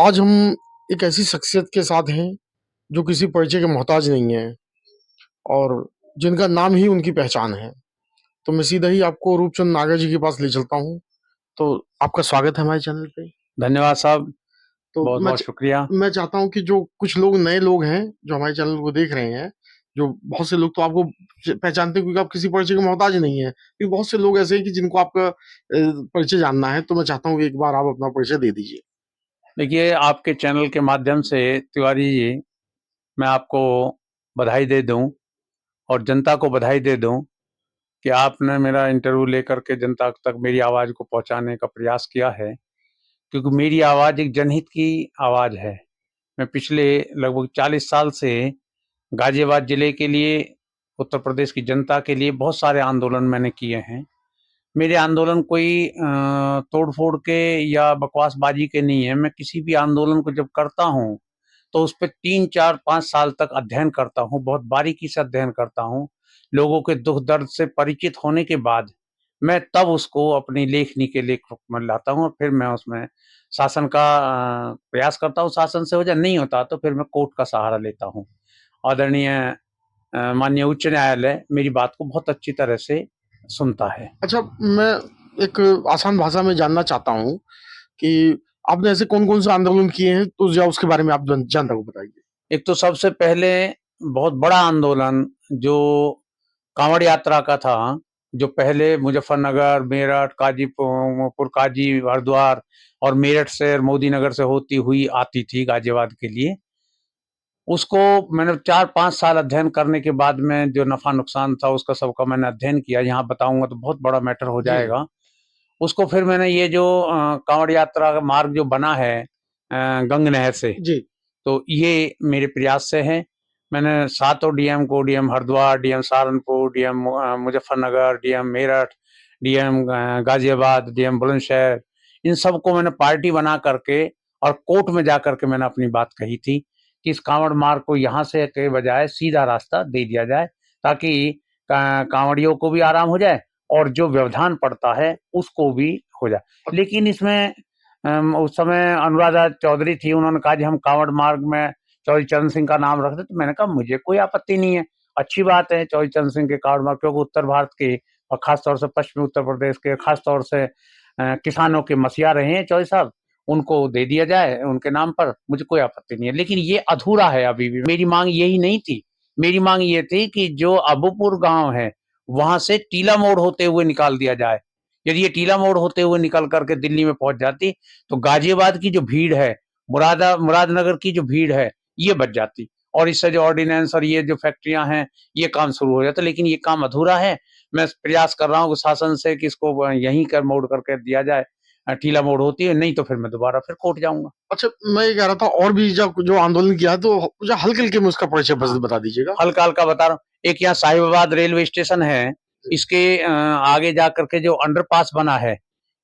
आज हम एक ऐसी शख्सियत के साथ हैं, जो किसी परिचय के मोहताज नहीं है और जिनका नाम ही उनकी पहचान है। तो मैं सीधा ही आपको रूपचंद नागर जी के पास ले चलता हूँ। तो आपका स्वागत है हमारे चैनल पे। धन्यवाद साहब, तो बहुत-बहुत शुक्रिया। मैं चाहता हूँ कि जो कुछ लोग नए लोग हैं, जो हमारे चैनल को देख रहे हैं, जो बहुत से लोग तो आपको पहचानते हैं क्योंकि आप किसी परिचय के मोहताज नहीं हैं। लेकिन बहुत से लोग ऐसे हैं कि जिनको आपका परिचय जानना है, तो मैं चाहता हूँ कि एक बार आप अपना परिचय दे दीजिए। देखिए, आपके चैनल के माध्यम से तिवारी जी, मैं आपको बधाई दे दूँ और जनता को बधाई दे दूँ कि आपने मेरा इंटरव्यू लेकर के जनता तक मेरी आवाज़ को पहुँचाने का प्रयास किया है, क्योंकि मेरी आवाज़ एक जनहित की आवाज़ है। मैं पिछले लगभग 40 साल से गाज़ियाबाद ज़िले के लिए, उत्तर प्रदेश की जनता के लिए बहुत सारे आंदोलन मैंने किए हैं। मेरे आंदोलन कोई तोड़-फोड़ के या बकवासबाजी के नहीं है। मैं किसी भी आंदोलन को जब करता हूँ, तो उस पे 3, 4, 5 साल तक अध्ययन करता हूँ, बहुत बारीकी से अध्ययन करता हूँ। लोगों के दुःख-दर्द से परिचित होने के बाद, मैं तब उसको अपनी लेखनी के लेख में लाता हूँ और फिर मैं उसमें शासन का प्रयास करता हूँ, शासन से हो जाए, नहीं होता तो फिर मैं कोर्ट का सहारा लेता हूँ। आदरणीय माननीय उच्च न्यायालय मेरी बात को बहुत अच्छी तरह से सुनता है। अच्छा, मैं एक आसान भाषा में जानना चाहता हूँ कि आपने ऐसे कौन-कौन से आंदोलन किए हैं, तो ज़रा उसके बारे में आप जनता को बताइए? एक तो सबसे पहले बहुत बड़ा आंदोलन जो कांवड़ यात्रा का था, जो पहले मुजफ्फरनगर, मेरठ, काजीपुर काजी, हरिद्वार और मेरठ से मोदी नगर से होती हुई आती थी गाजियाबाद के लिए। उसको मैंने 4-5 साल अध्ययन करने के बाद में जो नफ़ा-नुकसान था उसका सबका मैंने अध्ययन किया, यहाँ बताऊँगा तो बहुत बड़ा मैटर हो जी, जाएगा। उसको फिर मैंने ये जो कांवड़ यात्रा का मार्ग जो बना है गंग नहर से, जी। तो ये मेरे प्रयास से है। मैंने सातों डीएम को, DM Haridwar, DM Saharanpur, DM Muzaffarnagar, DM Meerut, DM Ghaziabad, DM Bulandshahr, इन सबको मैंने पार्टी बना करके और कोर्ट में जाकर के मैंने अपनी बात कही थी कि इस कांवड़ मार्ग को यहाँ से के बजाय सीधा रास्ता दे दिया जाए, ताकि कांवड़ियों को भी आराम हो जाए और जो व्यवधान पड़ता है उसको भी हो जाए। लेकिन इसमें उस समय अनुराधा चौधरी थी, उन्होंने कहा जी हम कांवड़ मार्ग में चौधरी चरण सिंह का नाम रख दें, तो मैंने कहा मुझे कोई आपत्ति नहीं है, अच्छी बात है चौधरी चरण सिंह के कांवड़ मार्ग, क्योंकि उत्तर भारत के और खास तौर से पश्चिमी उत्तर प्रदेश के खास तौर से किसानों के मसीहा रहे हैं चौधरी साहब, उनको दे दिया जाए उनके नाम पर, मुझे कोई आपत्ति नहीं है। लेकिन ये अधूरा है अभी भी, मेरी मांग यही नहीं थी। मेरी मांग ये थी कि जो अबूपुर गांव है वहां से टीला मोड़ होते हुए निकाल दिया जाए। यदि ये टीला मोड़ होते हुए निकल करके दिल्ली में पहुंच जाती, तो गाजियाबाद की जो भीड़ है, मुरादनगर की जो भीड़ है, ये बच जाती और इससे जो ऑर्डिनेंस और ये जो फैक्ट्रियां हैं, ये काम शुरू हो जाता। लेकिन ये काम अधूरा है। मैं प्रयास कर रहा हूँ शासन से कि इसको यहीं कर मोड़ करके दिया जाए, टीला मोड़ होती है, नहीं तो फिर मैं दोबारा फिर कोर्ट जाऊंगा। अच्छा, मैं ये कह रहा था और भी जो जो आंदोलन किया है, तो मुझे हल्के-हल्के में उसका परिचय बस हाँ, बता दीजिएगा। हल्का-हल्का बता रहा हूँ। एक यहाँ साहिबाबाद रेलवे स्टेशन है, जी, इसके आगे जा करके जो अंडरपास बना है,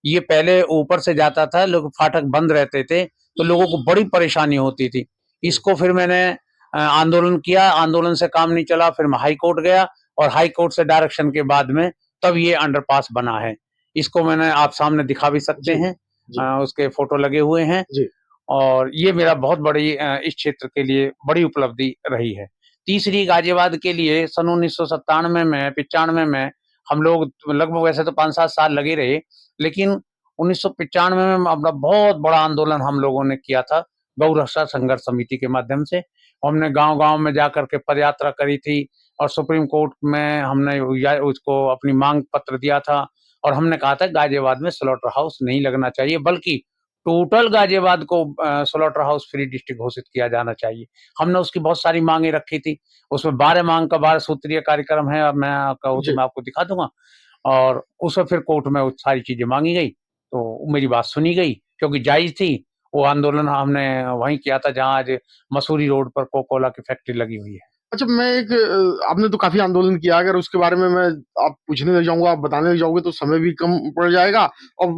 ये पहले ऊपर से जाता था, लोग फाटक बंद रहते थे, तो लोगों को बड़ी परेशानी होती थी। जी। इसको फिर मैंने आंदोलन किया, आंदोलन से काम नहीं चला, फिर मैं हाई कोर्ट गया और हाई कोर्ट से डायरेक्शन के बाद में तब ये अंडरपास बना है। इसको मैंने आप सामने दिखा भी सकते जी, हैं, जी, उसके फोटो लगे हुए हैं। जी, और ये मेरा बहुत बड़ी इस क्षेत्र के लिए बड़ी उपलब्धि रही है। तीसरी गाजियाबाद के लिए सन 1997 में 95 में हम लोग लगभग, वैसे तो 5-7 साल लगे रहे, लेकिन 1995 में अपना बहुत बड़ा आंदोलन हम लोगों ने किया था गौ रक्षा संघर्ष समिति के माध्यम से। हमने गांव-गांव में जाकर के पदयात्रा करी थी और सुप्रीम कोर्ट में हमने उसको अपनी मांग पत्र दिया था और हमने कहा था गाजियाबाद में स्लॉटर हाउस नहीं लगना चाहिए, बल्कि टोटल गाजियाबाद को स्लॉटर हाउस फ्री डिस्ट्रिक्ट घोषित किया जाना चाहिए। हमने उसकी बहुत सारी मांगे रखी थी, उसमें 12 मांग का 12 सूत्रीय कार्यक्रम है, और मैं कहूँ तो जी। मैं आपको दिखा दूंगा। और उसमें फिर कोर्ट में वो सारी चीजें मांगी गई, तो मेरी बात सुनी गई क्योंकि जायज थी। वो आंदोलन हमने वहीं किया था जहाँ आज मसूरी रोड पर कोका कोला की फैक्ट्री लगी हुई है। अच्छा, मैं एक आपने तो काफ़ी आंदोलन किया, अगर उसके बारे में मैं आप पूछने लग जाऊँगा, आप बताने लग जाओगे तो समय भी कम पड़ जाएगा और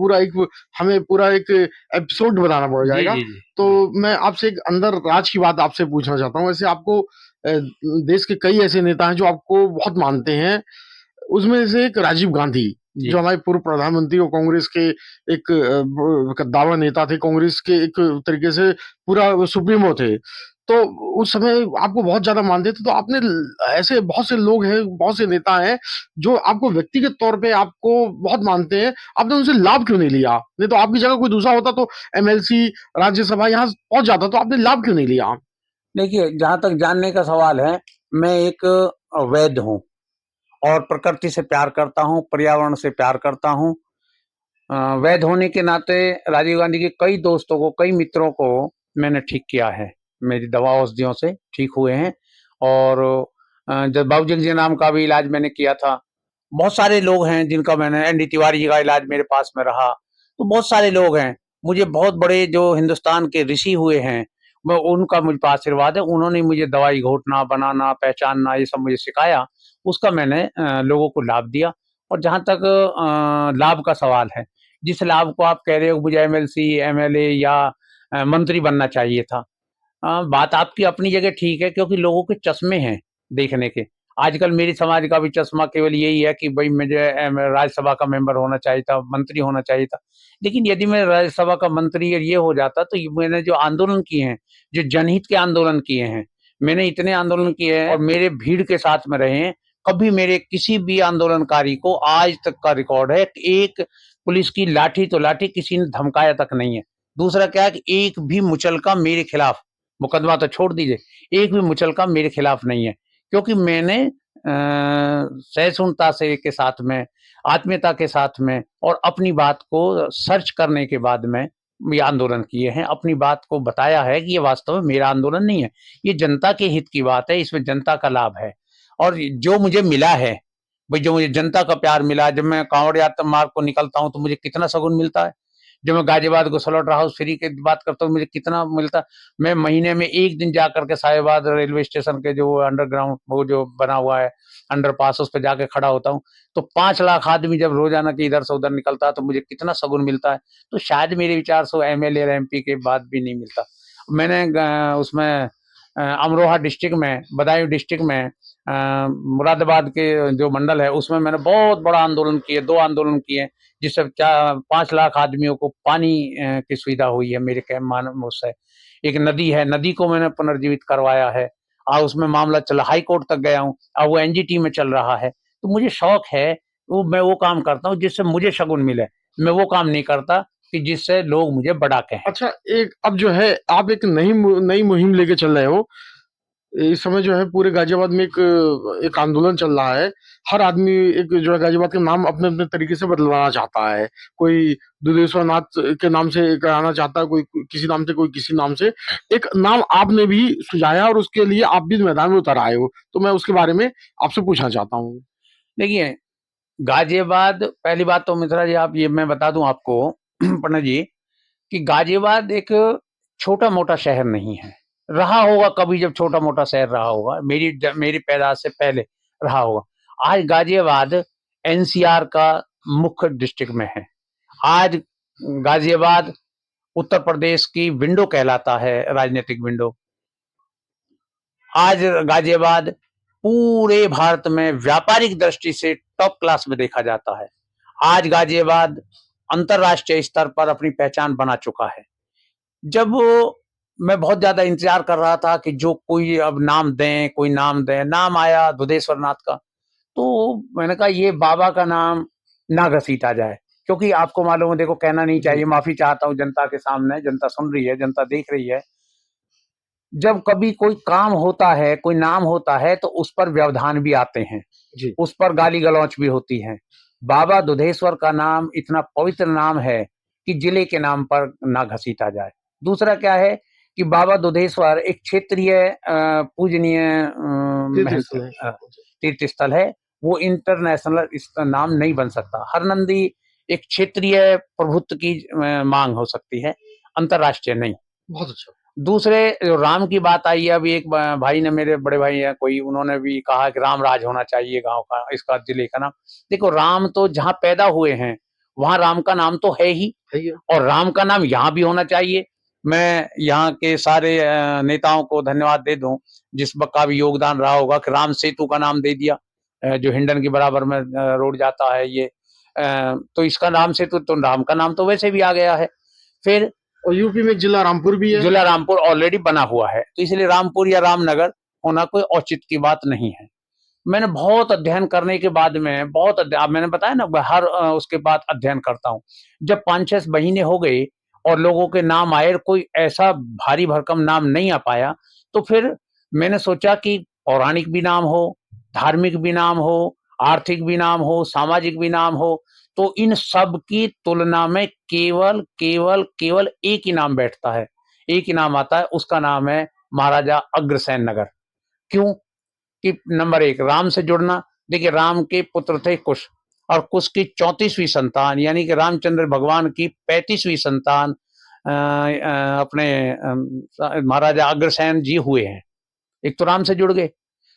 हमें पूरा एक एपिसोड बनाना पड़ जी जाएगा। जी जी तो जी। मैं आपसे एक अंदर राज की बात आपसे पूछना चाहता हूँ। वैसे आपको देश के कई ऐसे नेता हैं जो आपको बहुत मानते हैं, उसमें से एक राजीव गांधी, जी। जो हमारे पूर्व प्रधानमंत्री और कांग्रेस के एक कद्दावर नेता थे, कांग्रेस के एक तरीके से पूरा सुप्रीमो थे। तो उस समय आपको बहुत ज़्यादा मानते थे, तो आपने ऐसे बहुत से लोग हैं, बहुत से नेता हैं, जो आपको व्यक्तिगत तौर पे आपको बहुत मानते हैं, आपने उनसे लाभ क्यों नहीं लिया? नहीं तो आपकी जगह कोई दूसरा होता तो एमएलसी, राज्यसभा यहाँ पहुँच जाता, तो आपने लाभ क्यों नहीं लिया? देखिए, जहाँ तक जानने का सवाल है, मैं एक वैद्य हूँ और प्रकृति से प्यार करता हूँ, पर्यावरण से प्यार करता हूँ। वैध होने के नाते राजीव गांधी के कई दोस्तों को, कई मित्रों को मैंने ठीक किया है। मेरी दवा औषधियों से ठीक हुए हैं और जब बाबू जगजीवन राम का भी इलाज मैंने किया था। बहुत सारे लोग हैं जिनका मैंने, एन डी तिवारी जी का इलाज मेरे पास में रहा। तो बहुत सारे लोग हैं, मुझे बहुत बड़े जो हिंदुस्तान के ऋषि हुए हैं, मैं उनका मुझ पर आशीर्वाद है। उन्होंने मुझे दवाई घोटना, बनाना, पहचानना ये सब मुझे सिखाया। उसका मैंने लोगों को लाभ दिया। और जहाँ तक लाभ का सवाल है, जिस लाभ को आप कह रहे हो मुझे एमएलसी, एमएलए या मंत्री बनना चाहिए था। बात आपकी अपनी जगह ठीक है, क्योंकि लोगों के चश्मे हैं देखने के। आजकल मेरी समाज का भी चश्मा केवल यही है कि भाई मुझे राज्यसभा का मेंबर होना चाहिए था, मंत्री होना चाहिए था। लेकिन यदि मैं राज्यसभा का मंत्री ये हो जाता तो मैंने जो आंदोलन किए हैं, जो जनहित के आंदोलन किए हैं, मैंने इतने आंदोलन किए हैं और मेरे भीड़ के साथ में रहे हैं। कभी मेरे किसी भी आंदोलनकारी को आज तक का रिकॉर्ड है कि एक पुलिस की लाठी तो लाठी, किसी ने धमकाया तक नहीं है। दूसरा क्या है कि एक भी मुचलका मेरे खिलाफ, मुकदमा तो छोड़ दीजिए, एक भी मुचलका मेरे खिलाफ नहीं है। क्योंकि मैंने सहिष्णुता से के साथ में, आत्मीयता के साथ में और अपनी बात को सर्च करने के बाद में ये आंदोलन किए हैं। अपनी बात को बताया है कि ये वास्तव में मेरा आंदोलन नहीं है, ये जनता के हित की बात है, इसमें जनता का लाभ है। और जो मुझे मिला है, भाई जो मुझे जनता का प्यार मिला, जब मैं कांवड़ यात्रा मार्ग को निकलता हूँ तो मुझे कितना शगुन मिलता है। जब मैं गाजियाबाद को स्लॉटर हाउस फ्री की बात करता हूँ, मुझे कितना मिलता। मैं महीने में एक दिन जाकर के साहिबाद रेलवे स्टेशन के जो अंडरग्राउंड वो जो बना हुआ है अंडरपास, उस पर जाके खड़ा होता हूँ। तो 5 लाख आदमी जब रोजाना के इधर से उधर निकलता है तो मुझे कितना शगुन मिलता है। तो शायद मेरे विचार से एमएलए और एमपी के बाद भी नहीं मिलता। मैंने उसमें अमरोहा डिस्ट्रिक्ट में, बदायूं डिस्ट्रिक्ट में, मुरादाबाद के जो मंडल है उसमें मैंने बहुत बड़ा आंदोलन किए, 2 आंदोलन किए, जिससे 5 लाख आदमियों को पानी की सुविधा हुई है मेरे उससे। एक नदी है, नदी को मैंने पुनर्जीवित करवाया है और उसमें मामला चला, हाई कोर्ट तक गया हूँ, अब वो एनजीटी में चल रहा है। तो मुझे शौक है, वो मैं वो काम करता हूँ जिससे मुझे शगुन मिले। मैं वो काम नहीं करता कि जिससे लोग मुझे बड़ा कहें। अच्छा, एक अब जो है आप एक नई मुहिम लेके चल रहे हो। इस समय जो है पूरे गाजियाबाद में एक आंदोलन चल रहा है। हर आदमी एक जो है गाजियाबाद का नाम अपने-अपने तरीके से बदलवाना चाहता है। कोई दुधेश्वर नाथ के नाम से कराना चाहता है, कोई किसी नाम से, कोई किसी नाम से। एक नाम आपने भी सुझाया और उसके लिए आप भी मैदान में उतर आए हो। तो मैं उसके बारे में आपसे पूछना चाहता हूँ। देखिए, गाजियाबाद, पहली बात तो मिश्रा जी आप ये मैं बता दूं आपको पंडित जी, कि गाजियाबाद एक छोटा मोटा शहर नहीं है। रहा होगा कभी, जब छोटा मोटा शहर रहा होगा, मेरी पैदाश से पहले रहा होगा। आज गाजियाबाद एनसीआर का मुख्य डिस्ट्रिक्ट में है। आज गाजियाबाद उत्तर प्रदेश की विंडो कहलाता है, राजनीतिक विंडो। आज गाजियाबाद पूरे भारत में व्यापारिक दृष्टि से टॉप क्लास में देखा जाता है। आज गाजियाबाद अंतरराष्ट्रीय स्तर पर अपनी पहचान बना चुका है। जब मैं बहुत ज्यादा इंतजार कर रहा था कि जो कोई अब नाम दें, कोई नाम दें, नाम आया दुधेश्वर नाथ का। तो मैंने कहा ये बाबा का नाम ना घसीटा जाए, क्योंकि आपको मालूम है, देखो कहना नहीं जी, चाहिए, माफी चाहता हूँ जनता के सामने, जनता सुन रही है, जनता देख रही है। जब कभी कोई काम होता है, कोई नाम होता है, तो उस पर व्यवधान भी आते हैं, जी। उस पर गाली गलौच भी होती है। बाबा दुधेश्वर का नाम इतना पवित्र नाम है कि जिले के नाम पर ना घसीटा जाए। दूसरा क्या है कि बाबा दुधेश्वर एक क्षेत्रीय पूजनीय तीर्थ स्थल है। तीर्थ स्थल है। वो इंटरनेशनल इसका नाम नहीं बन सकता। हरनंदी एक क्षेत्रीय प्रभुत्व की मांग हो सकती है, अंतरराष्ट्रीय नहीं। बहुत अच्छा। दूसरे जो राम की बात आई है, अभी एक भाई ने, मेरे बड़े भाई है कोई, उन्होंने भी कहा कि राम राज होना चाहिए गांव का, इसका जिले का नाम। देखो, राम तो जहां पैदा हुए हैं वहां राम का नाम तो है ही, सही है। और राम का नाम यहाँ भी होना चाहिए। मैं यहाँ के सारे नेताओं को धन्यवाद दे दूं, जिस का भी योगदान रहा होगा कि राम सेतु का नाम दे दिया, जो हिंडन के बराबर में रोड जाता है, ये तो इसका नाम से तो राम का नाम तो वैसे भी आ गया है। फिर और यूपी में जिला रामपुर भी है। जिला रामपुर ऑलरेडी बना हुआ है, तो इसलिए रामपुर या रामनगर होना कोई औचित्य की बात नहीं है। मैंने बहुत अध्ययन करने के बाद में मैंने बताया ना, हर उसके बाद अध्ययन करता हूँ। जब 5-6 महीने हो गए और लोगों के नाम आए, कोई ऐसा भारी भरकम नाम नहीं आ पाया, तो फिर मैंने सोचा कि पौराणिक भी नाम हो, धार्मिक भी नाम हो, आर्थिक भी नाम हो, सामाजिक भी नाम हो, तो इन सब की तुलना में केवल केवल केवल एक ही नाम बैठता है, एक ही नाम आता है, उसका नाम है महाराजा अग्रसेन नगर। क्यों? कि नंबर 1 राम से जुड़ना। देखिए, राम के पुत्र थे कुश, और कुश की 34वीं संतान यानी कि रामचंद्र भगवान की 35वीं संतान अपने महाराजा अग्रसेन जी हुए हैं। एक तो राम से जुड़ गए।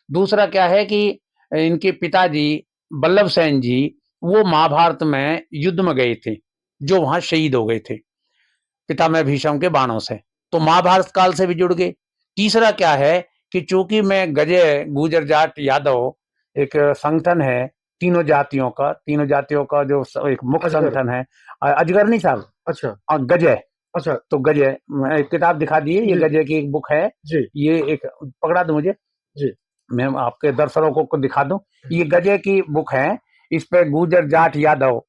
दूसरा क्या है कि इनके पिताजी बल्लभ सेन जी वो महाभारत में युद्ध में गए थे, जो वहां शहीद हो गए थे पितामह भीष्म के बाणों से, तो महाभारत काल से भी जुड़ गए। तीसरा क्या है कि चूंकि मैं गजय गुजर जाट यादव एक संगठन है तीनों जातियों का जो एक मुख्य संगठन है, अजगर नहीं साहब, अच्छा, और गजय, अच्छा, तो गजय एक किताब दिखा दी है, ये जी। गजय की एक बुक है जी, ये, एक पकड़ा दो मुझे जी। मैं आपके दर्शकों को दिखा दूं, ये गजय की बुक है। इस पे गुजर जाट यादव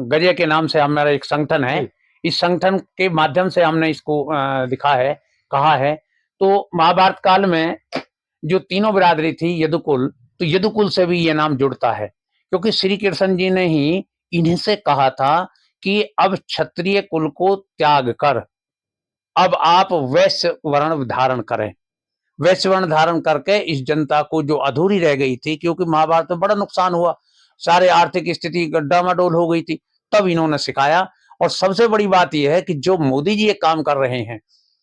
गजय के नाम से हमारा एक संगठन है, इस संगठन के माध्यम से हमने इसको दिखा है, कहा है। तो महाभारत काल में जो तीनों बिरादरी थी यदुकुल, तो यदुकुल से भी ये नाम जुड़ता है, क्योंकि श्री कृष्ण जी ने ही इन्हीं से कहा था कि अब क्षत्रिय कुल को त्याग कर अब आप वैश्य वर्ण धारण करें। वैश्य वर्ण धारण करके इस जनता को जो अधूरी रह गई थी, क्योंकि महाभारत में बड़ा नुकसान हुआ, सारे आर्थिक स्थिति डामाडोल हो गई थी, तब इन्होंने सिखाया। और सबसे बड़ी बात यह है कि जो मोदी जी एक काम कर रहे हैं,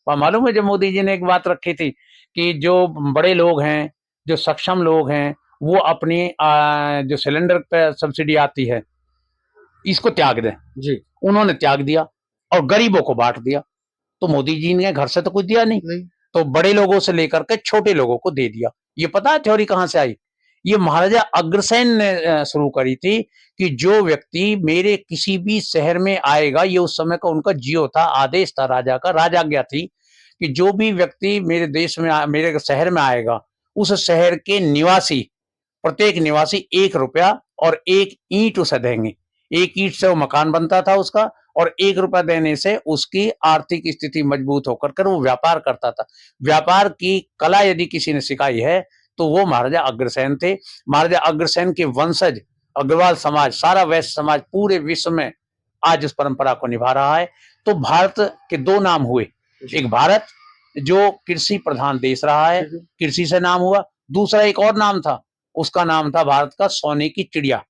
वह मालूम है, जब मोदी जी ने एक बात रखी थी कि जो बड़े लोग हैं, जो सक्षम लोग हैं, वो अपनी जो सिलेंडर पे सब्सिडी आती है इसको त्याग दें। जी। उन्होंने त्याग दिया और गरीबों को बांट दिया। तो मोदी जी ने घर से तो कुछ दिया नहीं, तो बड़े लोगों से लेकर के छोटे लोगों को दे दिया। ये पता है थ्योरी कहां से आई? ये महाराजा अग्रसेन ने शुरू करी थी कि जो व्यक्ति मेरे किसी भी शहर में आएगा, ये उस समय का उनका जियो था, आदेश था राजा का, राजाज्ञा थी कि जो भी व्यक्ति मेरे देश में मेरे शहर में आएगा, उस शहर के निवासी, प्रत्येक निवासी 1 रुपया और 1 ईंट उसे देंगे। 1 ईंट से वो मकान बनता था उसका, और 1 रुपया देने से उसकी आर्थिक स्थिति मजबूत होकर कर वो व्यापार करता था। व्यापार की कला यदि किसी ने सिखाई है तो वो महाराजा अग्रसेन थे। महाराजा अग्रसेन के वंशज अग्रवाल समाज, सारा वैश्य समाज पूरे विश्व में आज उस परंपरा को निभा रहा है। तो भारत के 2 नाम हुए, एक भारत जो कृषि प्रधान देश रहा है, कृषि से नाम हुआ। दूसरा एक और नाम था, उसका नाम था भारत का सोने की चिड़िया।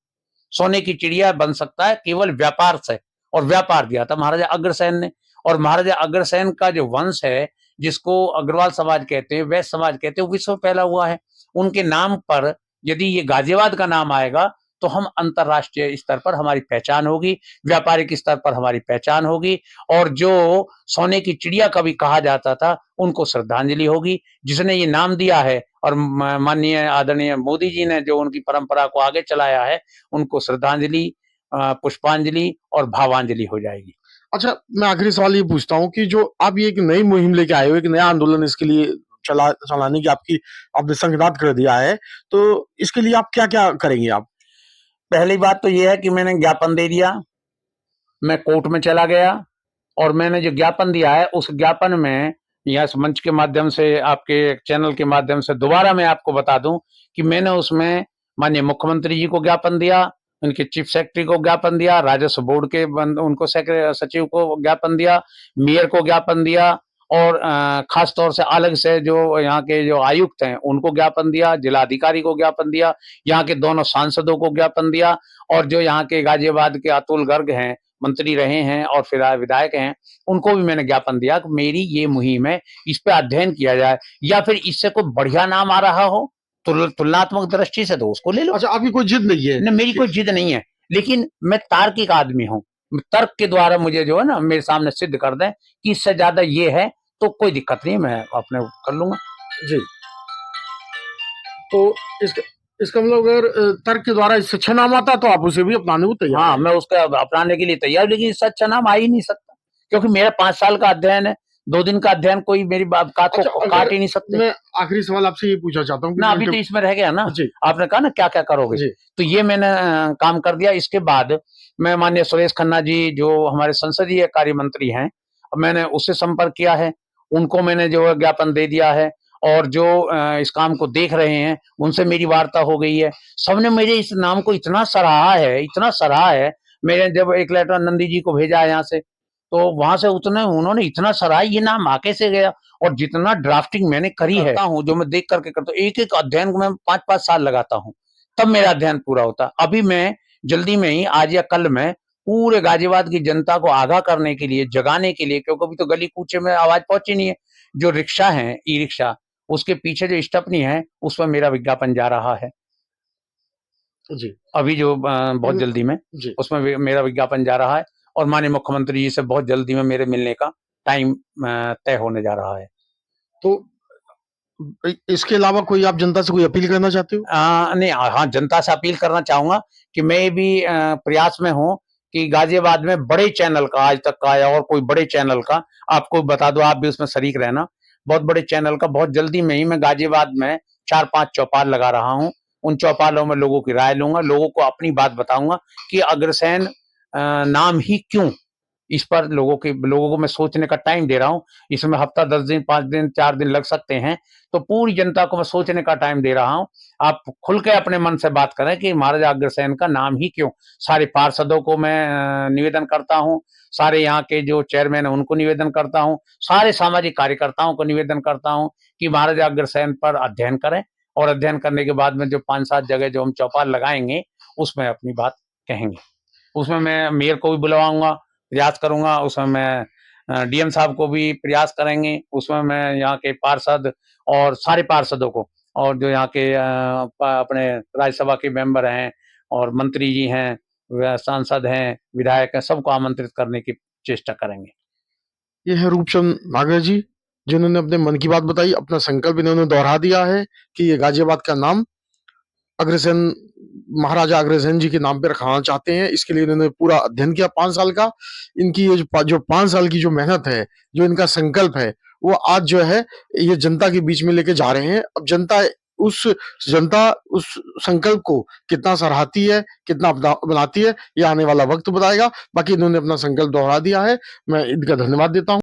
सोने की चिड़िया बन सकता है केवल व्यापार से, और व्यापार दिया था महाराजा अग्रसेन ने। और महाराजा अग्रसेन का जो वंश है, जिसको अग्रवाल समाज कहते हैं, वैश्य समाज कहते हैं, वो विश्व फैला हुआ है। उनके नाम पर यदि ये गाजियाबाद का नाम आएगा तो हम अंतरराष्ट्रीय स्तर पर हमारी पहचान होगी, व्यापारिक स्तर पर हमारी पहचान होगी, और जो सोने की चिड़िया कभी कहा जाता था उनको श्रद्धांजलि होगी। जिसने ये नाम दिया है और माननीय आदरणीय मोदी जी ने जो उनकी परंपरा को आगे चलाया है, उनको श्रद्धांजलि, पुष्पांजलि और भावांजलि हो जाएगी। अच्छा, मैं आखिरी सवाल ये पूछता हूँ कि जो आप ये एक नई मुहिम लेके आए हो, एक नया आंदोलन इसके लिए चलाने की आपने संघात कर दिया है, तो इसके लिए आप क्या-क्या करेंगे आप? पहली बात तो ये है कि मैंने ज्ञापन दे दिया, मैं कोर्ट में चला गया, और मैंने जो ज्ञापन दिया है उस ज्ञापन में, या इस मंच के माध्यम से, आपके चैनल के माध्यम से दोबारा मैं आपको बता दूं कि मैंने उसमें माननीय मुख्यमंत्री जी को ज्ञापन दिया, उनके चीफ सेक्रेटरी को ज्ञापन दिया, राजस्व बोर्ड के उनको सचिव को ज्ञापन दिया, मेयर को ज्ञापन दिया, और खास तौर से अलग से जो यहाँ के जो आयुक्त हैं उनको ज्ञापन दिया, जिलाधिकारी को ज्ञापन दिया, यहाँ के दोनों सांसदों को ज्ञापन दिया, और जो यहाँ के गाजियाबाद के अतुल गर्ग हैं, मंत्री रहे हैं और फिर विधायक हैं, उनको भी मैंने ज्ञापन दिया कि मेरी ये मुहिम है, इस पे अध्ययन किया जाए, या फिर इससे कोई बढ़िया नाम आ रहा हो तुलनात्मक दृष्टि से तो उसको ले लो। अच्छा, आपकी कोई जिद नहीं है? नहीं, मेरी कोई जिद नहीं है, लेकिन मैं तार्किक आदमी हूँ। तर्क के द्वारा मुझे जो है ना मेरे सामने सिद्ध कर दें कि इससे ज्यादा ये है तो कोई दिक्कत नहीं, मैं अपने कर लूंगा। जी। तो इसका मतलब अगर तर्क के द्वारा इससे अच्छा नाम आता तो आप उसे भी अपनाने को तैयार हाँ, हैं। मैं उसका अपनाने के लिए तैयार, लेकिन इससे अच्छा नाम आ ही नहीं सकता, क्योंकि मेरा 5 साल का अध्ययन है, 2 दिन का अध्ययन कोई मेरी बात को अच्छा, काट अगर ही नहीं सकते। मैं आखिरी सवाल आपसे ये पूछना चाहता हूँ कि ना, अभी तो इसमें रह गया ना, जी, आपने कहा ना क्या-क्या करोगे, जी, तो ये मैंने काम कर दिया। इसके बाद मैं माननीय सुरेश खन्ना जी जो हमारे संसदीय कार्य मंत्री हैं, मैंने उससे संपर्क किया है, उनको मैंने जो है ज्ञापन दे दिया है, और जो इस काम को देख रहे हैं, उनसे मेरी वार्ता हो गई है। सबने मेरे इस नाम को इतना सराहा है, इतना सराहा है। मैंने जब एक लेटर नंदी जी को भेजा है यहाँ से, तो वहां से उन्होंने इतना सराहा, ये नाम आ कैसे गया। और जितना ड्राफ्टिंग मैंने करी है हूँ, जो मैं देख करके करता हूँ, एक एक अध्ययन को मैं 5-5 साल लगाता हूँ, तब मेरा अध्ययन पूरा होता है। अभी मैं जल्दी में ही, आज या कल में, पूरे गाजियाबाद की जनता को आगाह करने के लिए, जगाने के लिए, क्योंकि अभी तो गली कूचे में आवाज पहुंची नहीं है, जो रिक्शा है, ई रिक्शा, उसके पीछे जो स्टपनी है, उसमें मेरा विज्ञापन जा रहा है। जी, अभी जो बहुत जल्दी में जी। उसमें मेरा विज्ञापन जा रहा है, और माननीय मुख्यमंत्री जी से बहुत जल्दी में मेरे मिलने का टाइम तय होने जा रहा है। तो इसके अलावा कोई आप जनता से कोई अपील करना चाहते हो? नहीं, हाँ, जनता से अपील करना चाहूंगा कि मैं भी प्रयास में हूँ कि गाजियाबाद में बड़े चैनल का, आज तक का या और कोई बड़े चैनल का, आपको बता दो, आप भी उसमें शरीक रहना, बहुत बड़े चैनल का बहुत जल्दी में ही मैं गाजियाबाद में 4-5 चौपाल लगा रहा हूँ। उन चौपालों में लोगों की राय लूंगा, लोगों को अपनी बात बताऊंगा कि अग्रसेन नाम ही क्यों। इस पर लोगों को मैं सोचने का टाइम दे रहा हूँ। इसमें हफ्ता, 10 दिन, 5 दिन, 4 दिन लग सकते हैं, तो पूरी जनता को मैं सोचने का टाइम दे रहा हूँ। आप खुल के अपने मन से बात करें कि महाराजा अग्रसेन का नाम ही क्यों। सारे पार्षदों को मैं निवेदन करता हूँ, सारे यहाँ के जो चेयरमैन है उनको निवेदन करता हूँ, सारे सामाजिक कार्यकर्ताओं को निवेदन करता हूँ कि महाराजा अग्रसेन पर अध्ययन करें, और अध्ययन करने के बाद में जो 5-7 जगह जो हम चौपाल लगाएंगे, उसमें अपनी बात कहेंगे। उसमें मैं मेयर को भी बुलवाऊंगा, प्रयास करूंगा, उसमें मैं डीएम साहब को भी प्रयास करेंगे, उसमें मैं यहाँ के पार्षद और सारे पार्षदों को, और जो यहाँ के अपने राज्यसभा के मेंबर हैं और मंत्री जी हैं, सांसद हैं, विधायक हैं, सबको आमंत्रित करने की चेष्टा करेंगे। ये है रूपचंद नागर जी, जिन्होंने अपने मन की बात बताई, अपना संकल्प इन्होंने दोहरा दिया है कि ये गाजियाबाद का नाम अग्रसेन, महाराजा अग्रसेन जी के नाम पे रखाना चाहते हैं। इसके लिए इन्होंने पूरा अध्ययन किया 5 साल का। इनकी ये जो 5 साल की जो मेहनत है, जो इनका संकल्प है, वो आज जो है ये जनता के बीच में लेके जा रहे हैं। अब उस जनता उस संकल्प को कितना सराहती है, कितना बनाती है, ये आने वाला वक्त बताएगा। बाकी इन्होंने अपना संकल्प दोहरा दिया है। मैं इनका धन्यवाद देता हूँ।